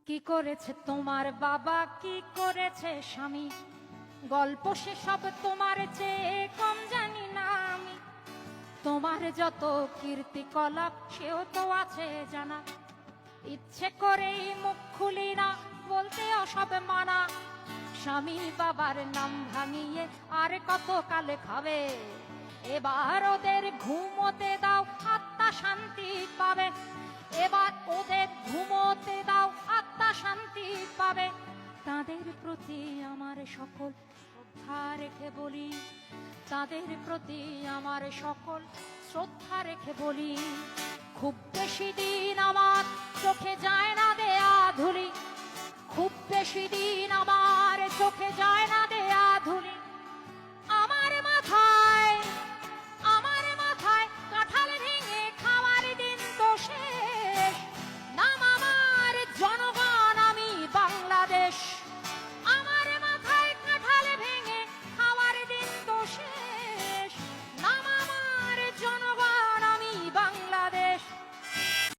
কি করেছে তোমার বাবা, কি করেছে স্বামী, গল্প সেসব তোমার চেয়ে কম জানি না আমি। তোমার যত কীর্তিকলাপ সেও তো আছে জানা, ইচ্ছে করেই মুখ খুলি না, বলতে অসব মানা। স্বামী বাবার নাম ভাঙিয়ে আর কত কালে খাবে, এবার ওদের ঘুমোতে দাও, আত্মা শান্তি পাবে। এবার ওদের ঘুমোতে দাও, আত্মা শান্তি পাবে। তাদের প্রতি আমার সকল শ্রদ্ধা রেখে বলি, তাদের প্রতি আমার সকল শ্রদ্ধা রেখে বলি, খুব বেশি দিন আমার চোখে যায় না